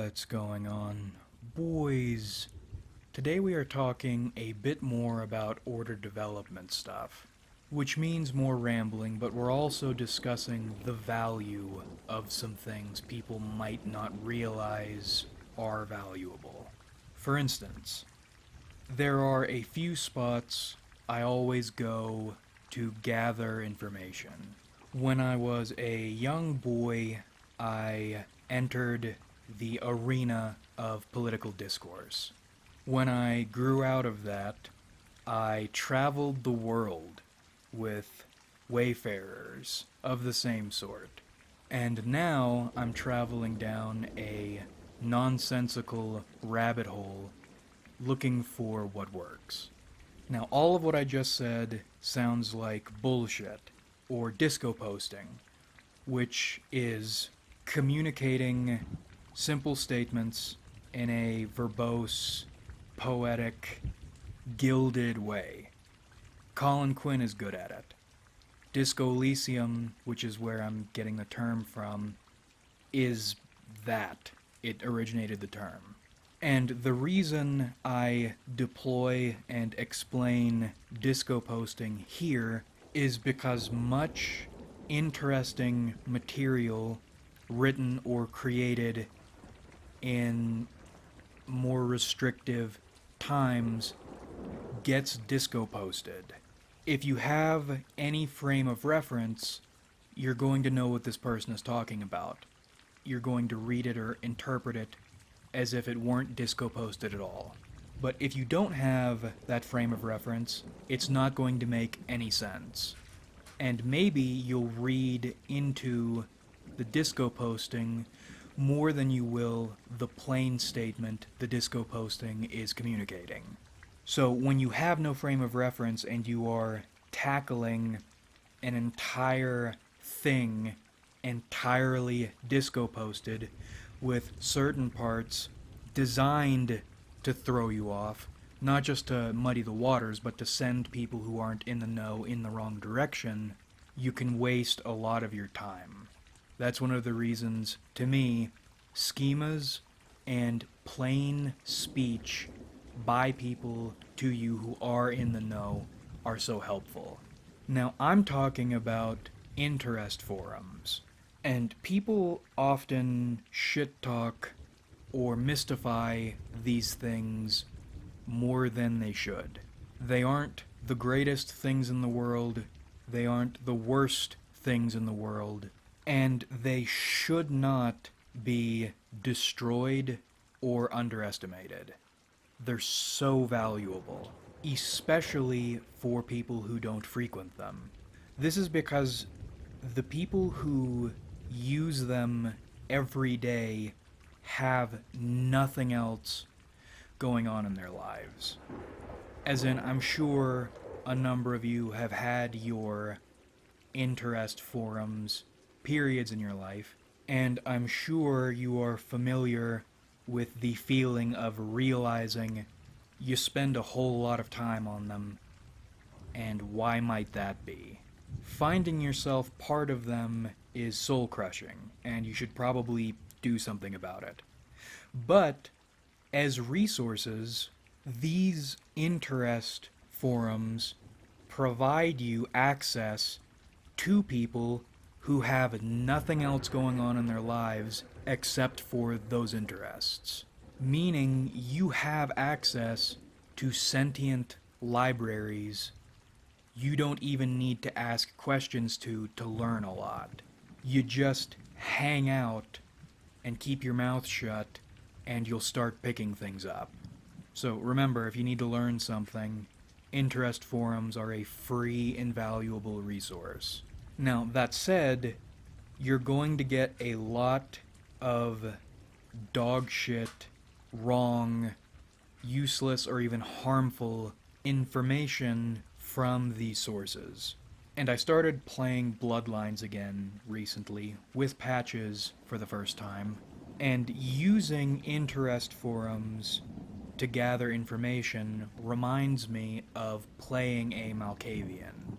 What's going on, boys? Today we are talking a bit more about order development stuff, which means more rambling, but we're also discussing the value of some things people might not realize are valuable. For instance, there are a few spots I always go to gather information. When I was a young boy, I entered the arena of political discourse. When I grew out of that, I traveled the world with wayfarers of the same sort. And now I'm traveling down a nonsensical rabbit hole looking for what works. Now, all of what I just said sounds like bullshit or disco posting, which is communicating simple statements in a verbose, poetic, gilded way. Colin Quinn is good at it. Disco Elysium, which is where I'm getting the term from, is that. It originated the term. And the reason I deploy and explain disco posting here is because much interesting material written or created in more restrictive times gets disco posted. If you have any frame of reference, you're going to know what this person is talking about. You're going to read it or interpret it as if it weren't disco posted at all. But if you don't have that frame of reference, it's not going to make any sense. And maybe you'll read into the disco posting more than you will the plain statement the disco posting is communicating. So when you have no frame of reference and you are tackling an entire thing entirely disco posted with certain parts designed to throw you off, not just to muddy the waters, but to send people who aren't in the know in the wrong direction, you can waste a lot of your time. That's one of the reasons, to me, schemas and plain speech by people to you who are in the know are so helpful. Now, I'm talking about interest forums. And people often shit talk or mystify these things more than they should. They aren't the greatest things in the world, they aren't the worst things in the world, and they should not be destroyed or underestimated. They're so valuable, especially for people who don't frequent them. This is because the people who use them every day have nothing else going on in their lives. As in, I'm sure a number of you have had your interest forums periods in your life, and I'm sure you are familiar with the feeling of realizing you spend a whole lot of time on them, and why might that be? Finding yourself part of them is soul-crushing, and you should probably do something about it. But, as resources, these interest forums provide you access to people who have nothing else going on in their lives except for those interests. Meaning you have access to sentient libraries you don't even need to ask questions to learn a lot. You just hang out and keep your mouth shut and you'll start picking things up. So remember, if you need to learn something, interest forums are a free, invaluable resource. Now, that said, you're going to get a lot of dog shit, wrong, useless, or even harmful information from these sources. And I started playing Bloodlines again recently, with patches for the first time, and using interest forums to gather information reminds me of playing a Malkavian.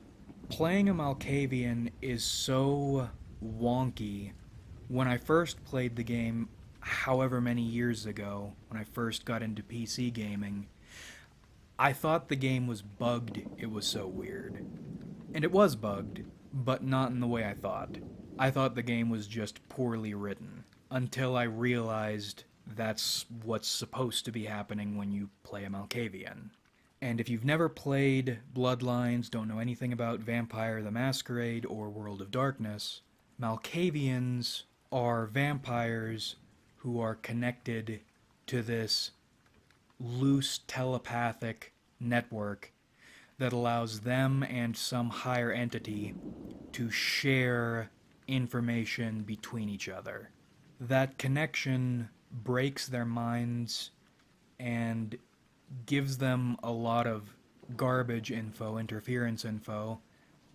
Playing a Malkavian is so wonky. When I first played the game, however many years ago, when I first got into PC gaming, I thought the game was bugged, it was so weird. And it was bugged, but not in the way I thought. I thought the game was just poorly written, until I realized that's what's supposed to be happening when you play a Malkavian. And if you've never played Bloodlines, don't know anything about Vampire the Masquerade or World of Darkness, Malkavians are vampires who are connected to this loose telepathic network that allows them and some higher entity to share information between each other. That connection breaks their minds and gives them a lot of garbage info, interference info,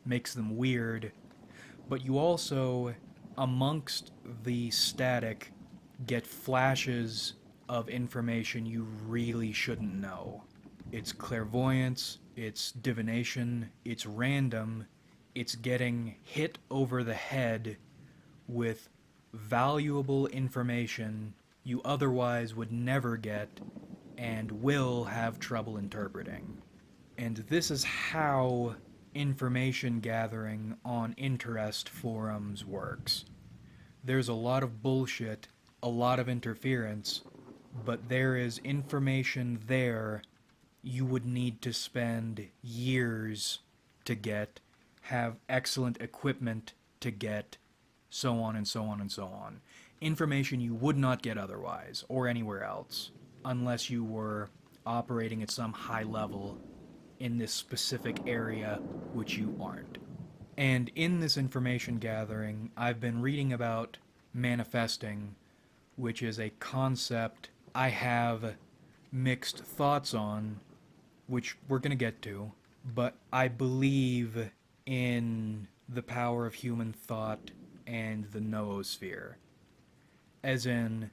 makes them weird, but you also, amongst the static, get flashes of information you really shouldn't know. It's clairvoyance, it's divination, it's random, it's getting hit over the head with valuable information you otherwise would never get and will have trouble interpreting. And this is how information gathering on interest forums works. There's a lot of bullshit, a lot of interference, but there is information there you would need to spend years to get, have excellent equipment to get, so on and so on and so on. Information you would not get otherwise, or anywhere else, unless you were operating at some high level in this specific area, which you aren't. And in this information gathering, I've been reading about manifesting, which is a concept I have mixed thoughts on, which we're going to get to, but I believe in the power of human thought and the noosphere. As in,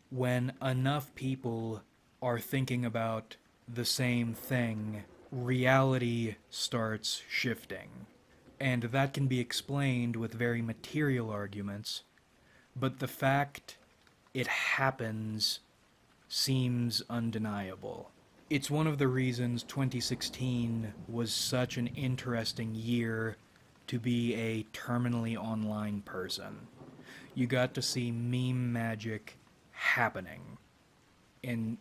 when enough people are thinking about the same thing, reality starts shifting. And that can be explained with very material arguments, but the fact it happens seems undeniable. It's one of the reasons 2016 was such an interesting year to be a terminally online person. You got to see meme magic happening in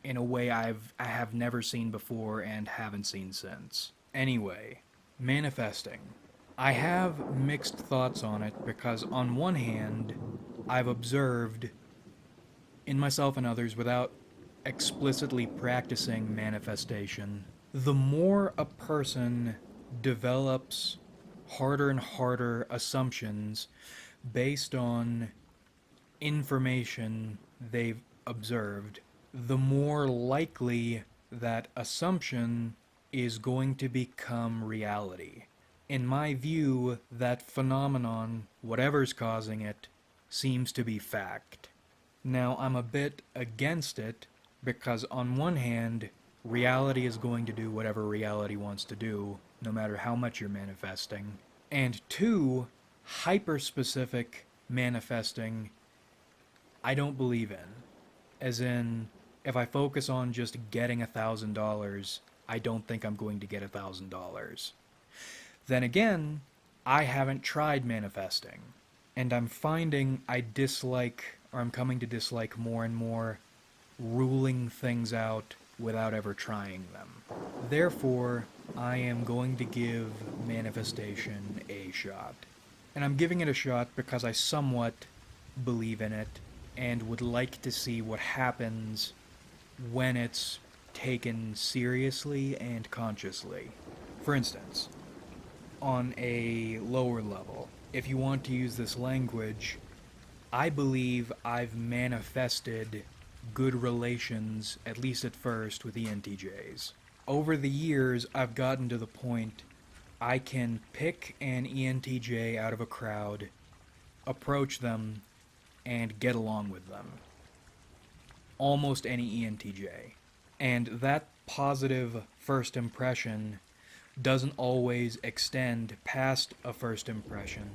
a way I have never seen before and haven't seen since. Anyway, manifesting. I have mixed thoughts on it because on one hand, I've observed in myself and others without explicitly practicing manifestation, the more a person develops harder and harder assumptions based on information they've observed, the more likely that assumption is going to become reality. In my view, that phenomenon, whatever's causing it, seems to be fact. Now, I'm a bit against it because on one hand, reality is going to do whatever reality wants to do, no matter how much you're manifesting. And two, hyper-specific manifesting, I don't believe in. As in, if I focus on just getting $1,000, I don't think I'm going to get $1,000. Then again, I haven't tried manifesting, and I'm finding I dislike, or I'm coming to dislike more and more, ruling things out without ever trying them. Therefore, I am going to give manifestation a shot. And I'm giving it a shot because I somewhat believe in it and would like to see what happens when it's taken seriously and consciously. For instance, on a lower level, if you want to use this language, I believe I've manifested good relations, at least at first, with ENTJs. Over the years, I've gotten to the point I can pick an ENTJ out of a crowd, approach them, and get along with them. Almost any ENTJ. And that positive first impression doesn't always extend past a first impression,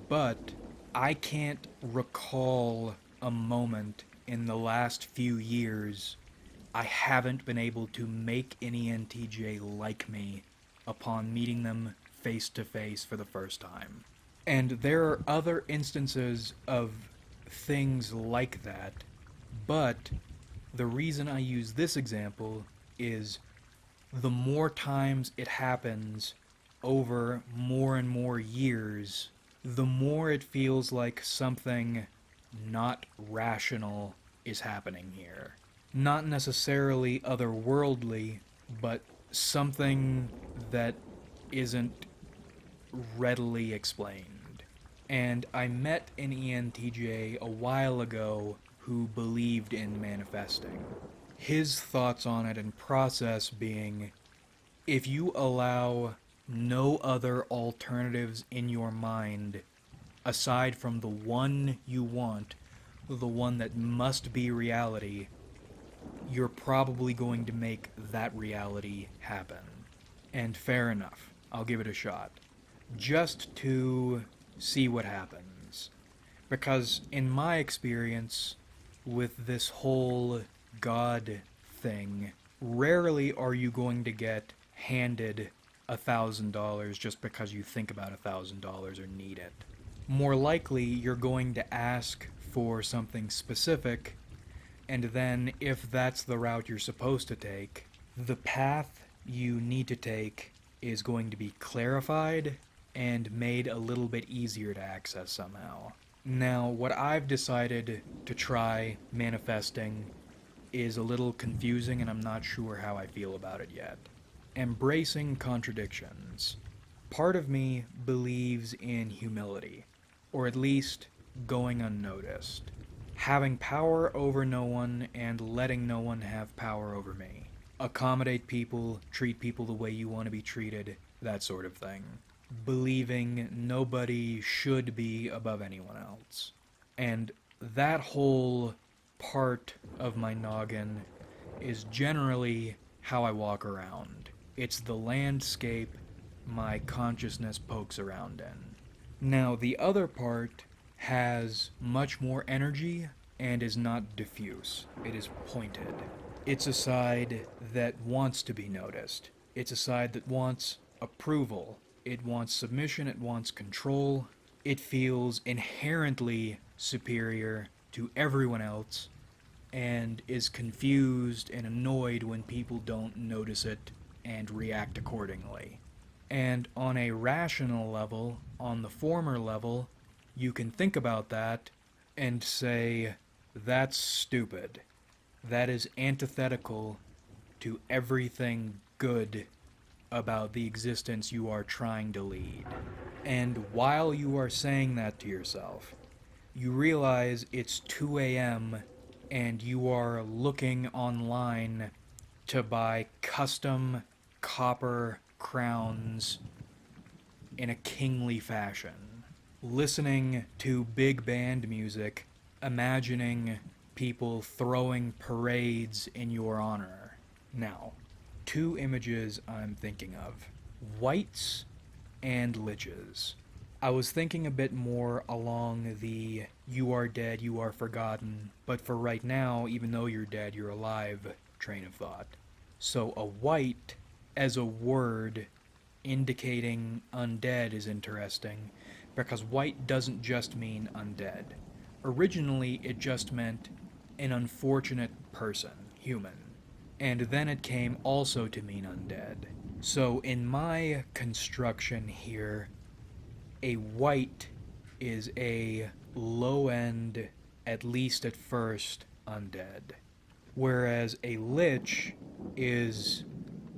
but I can't recall a moment in the last few years, I haven't been able to make an ENTJ like me upon meeting them face to face for the first time. And there are other instances of things like that, but the reason I use this example is the more times it happens over more and more years, the more it feels like something not rational is happening here. Not necessarily otherworldly, but something that isn't readily explained. And I met an ENTJ a while ago who believed in manifesting. His thoughts on it and process being, if you allow no other alternatives in your mind aside from the one you want, the one that must be reality, you're probably going to make that reality happen. And fair enough, I'll give it a shot. Just to see what happens. Because in my experience with this whole God thing, rarely are you going to get handed $1,000 just because you think about $1,000 or need it. More likely, you're going to ask for something specific, and then if that's the route you're supposed to take, the path you need to take is going to be clarified and made a little bit easier to access somehow. Now, what I've decided to try manifesting is a little confusing, and I'm not sure how I feel about it yet. Embracing contradictions. Part of me believes in humility, or at least going unnoticed. Having power over no one and letting no one have power over me. Accommodate people, treat people the way you want to be treated, that sort of thing. Believing nobody should be above anyone else. And that whole part of my noggin is generally how I walk around. It's the landscape my consciousness pokes around in. Now, the other part has much more energy and is not diffuse. It is pointed. It's a side that wants to be noticed. It's a side that wants approval. It wants submission. It wants control. It feels inherently superior to everyone else and is confused and annoyed when people don't notice it and react accordingly. And on a rational level, on the former level, you can think about that and say, that's stupid. That is antithetical to everything good about the existence you are trying to lead. And while you are saying that to yourself, you realize it's 2 a.m. and you are looking online to buy custom copper crowns in a kingly fashion. Listening to big band music, imagining people throwing parades in your honor. Now, two images I'm thinking of. Whites and liches. I was thinking a bit more along the you are dead, you are forgotten, but for right now, even though you're dead, you're alive train of thought. So a white as a word indicating undead is interesting because white doesn't just mean undead. Originally, it just meant an unfortunate person, human. And then it came also to mean undead. So in my construction here, a white is a low-end, at least at first, undead. Whereas a lich is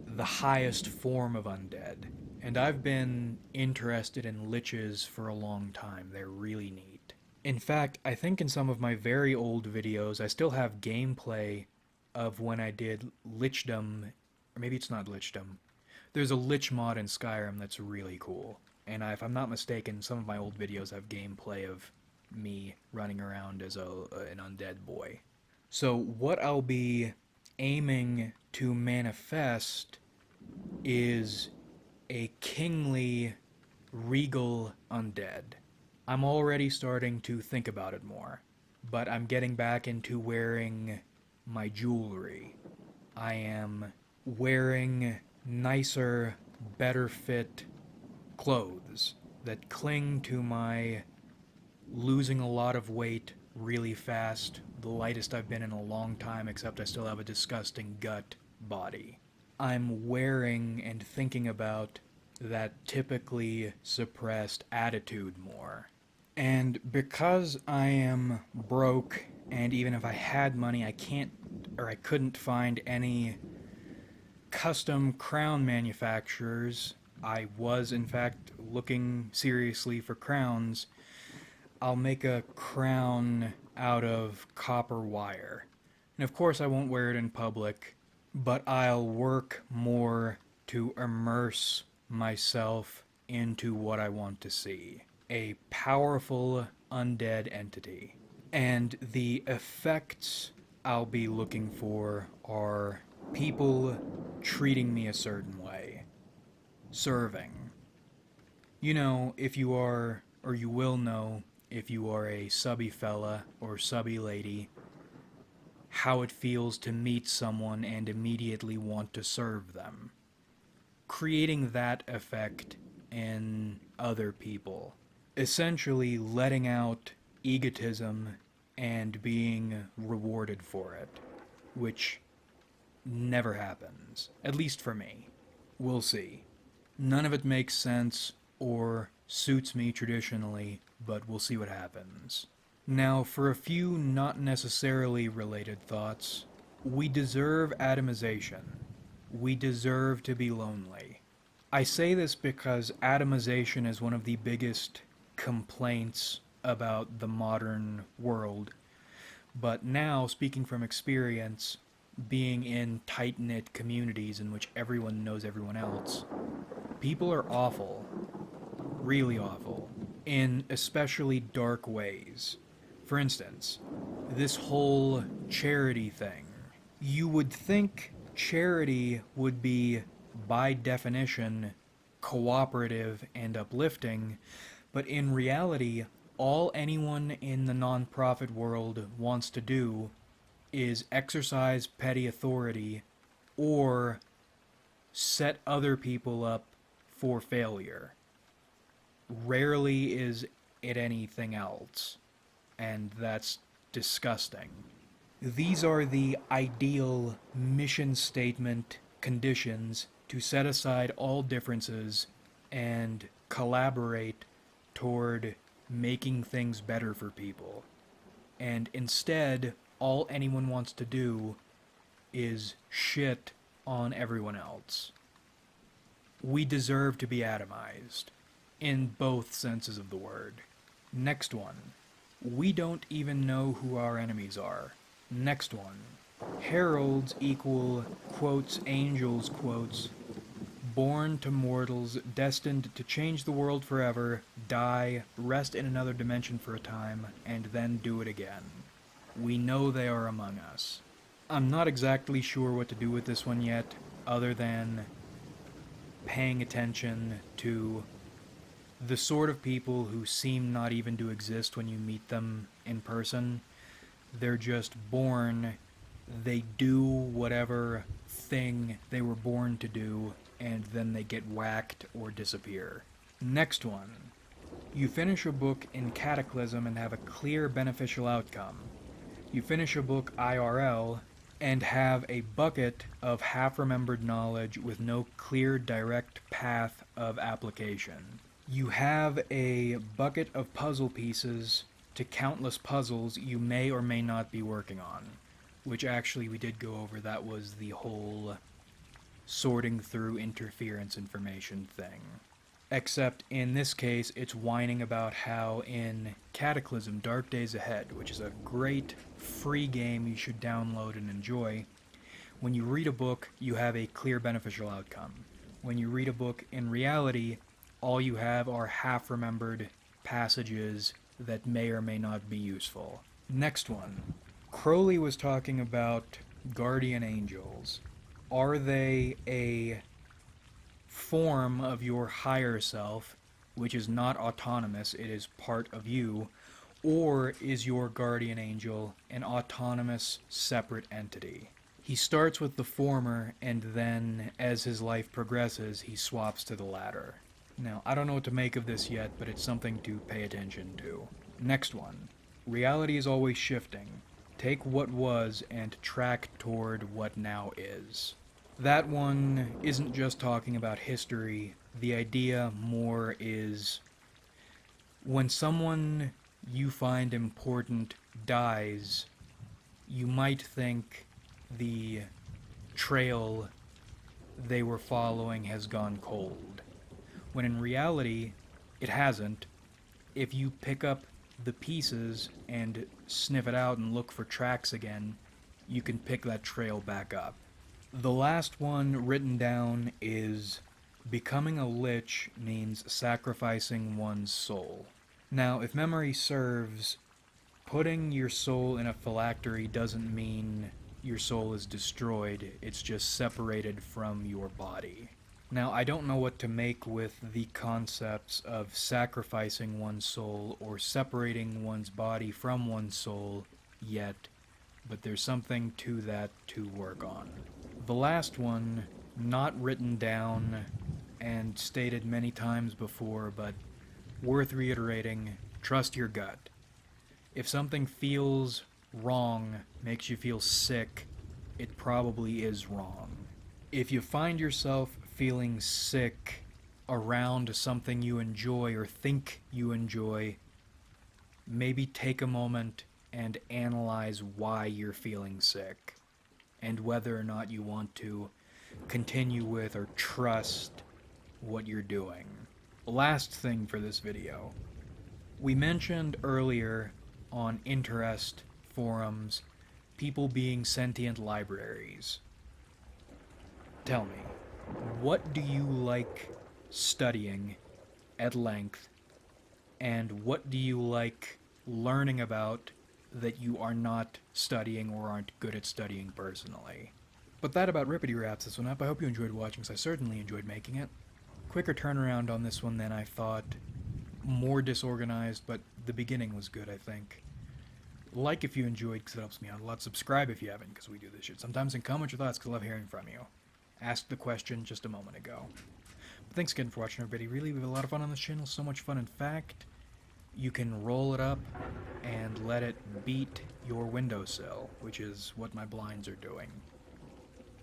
the highest form of undead. And I've been interested in liches for a long time. They're really neat. In fact, I think in some of my very old videos, I still have gameplay of when I did lichdom, or maybe it's not lichdom. There's a lich mod in Skyrim that's really cool. And if I'm not mistaken, some of my old videos have gameplay of me running around as an undead boy. So what I'll be aiming to manifest is a kingly, regal undead. I'm already starting to think about it more. but I'm getting back into wearing my jewelry. I am wearing nicer, better fit clothes that cling to my losing a lot of weight really fast, the lightest I've been in a long time, except I still have a disgusting gut body. I'm wearing and thinking about that typically suppressed attitude more. And because I am broke, and even if I had money, I can't or I couldn't find any custom crown manufacturers. I was, in fact, looking seriously for crowns. I'll make a crown out of copper wire. And of course, I won't wear it in public, but I'll work more to immerse myself into what I want to see. A powerful undead entity. And the effects I'll be looking for are people treating me a certain way. Serving. You know, if you are, or you will know, if you are a subby fella or subby lady, how it feels to meet someone and immediately want to serve them. Creating that effect in other people. Essentially letting out egotism and being rewarded for it, which never happens, at least for me. We'll see. None of it makes sense or suits me traditionally, but we'll see what happens. Now, for a few not necessarily related thoughts, we deserve atomization. We deserve to be lonely. I say this because atomization is one of the biggest complaints about the modern world. But now, speaking from experience, being in tight knit communities in which everyone knows everyone else, people are awful. Really awful. In especially dark ways. For instance, this whole charity thing. You would think charity would be, by definition, cooperative and uplifting, but in reality, all anyone in the nonprofit world wants to do is exercise petty authority or set other people up for failure. Rarely is it anything else, and that's disgusting. These are the ideal mission statement conditions to set aside all differences and collaborate toward making things better for people. And instead, all anyone wants to do is shit on everyone else. We deserve to be atomized, in both senses of the word. Next one. We don't even know who our enemies are. Next one. Heralds equal, quotes, angels, quotes, born to mortals, destined to change the world forever, die, rest in another dimension for a time, and then do it again. We know they are among us. I'm not exactly sure what to do with this one yet, other than paying attention to the sort of people who seem not even to exist when you meet them in person. They're just born, they do whatever thing they were born to do, and then they get whacked or disappear. Next one. You finish a book in Cataclysm and have a clear beneficial outcome. You finish a book IRL and have a bucket of half-remembered knowledge with no clear direct path of application. You have a bucket of puzzle pieces to countless puzzles you may or may not be working on, which actually we did go over. That was the whole sorting through interference information thing. Except in this case, it's whining about how in Cataclysm Dark Days Ahead, which is a great free game you should download and enjoy, when you read a book, you have a clear beneficial outcome. When you read a book in reality, all you have are half-remembered passages that may or may not be useful. Next one. Crowley was talking about guardian angels. Are they a form of your higher self, which is not autonomous, it is part of you, Or is your guardian angel an autonomous, separate entity? He starts with the former, and then, as his life progresses, he swaps to the latter. Now, I don't know what to make of this yet, but it's something to pay attention to. Next one. Reality is always shifting. Take what was and track toward what now is. That one isn't just talking about history. The idea more is when someone you find important dies, you might think the trail they were following has gone cold, when in reality, it hasn't. If you pick up the pieces and sniff it out and look for tracks again, you can pick that trail back up. The last one written down is becoming a lich means sacrificing one's soul. Now, if memory serves, putting your soul in a phylactery doesn't mean your soul is destroyed, it's just separated from your body. Now, I don't know what to make with the concepts of sacrificing one's soul or separating one's body from one's soul yet, but there's something to that to work on. The last one, not written down and stated many times before, but worth reiterating, trust your gut. If something feels wrong, makes you feel sick, it probably is wrong. If you find yourself feeling sick around something you enjoy or think you enjoy, maybe take a moment and analyze why you're feeling sick and whether or not you want to continue with or trust what you're doing. Last thing for this video. We mentioned earlier on interest forums people being sentient libraries. Tell me, what do you like studying at length, and what do you like learning about that you are not studying or aren't good at studying personally? But that about rippity wraps this one up. I hope you enjoyed watching, because I certainly enjoyed making it. Quicker turnaround on this one than I thought. More disorganized, but the beginning was good, I think. Like if you enjoyed, because it helps me out a lot. Subscribe if you haven't, because we do this shit sometimes. And comment your thoughts, because I love hearing from you. Asked the question just a moment ago. But thanks again for watching, everybody. Really, we have a lot of fun on this channel. So much fun, in fact, you can roll it up and let it beat your windowsill, which is what my blinds are doing.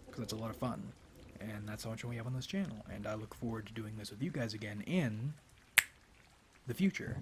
Because it's a lot of fun. And that's how much we have on this channel. And I look forward to doing this with you guys again in the future.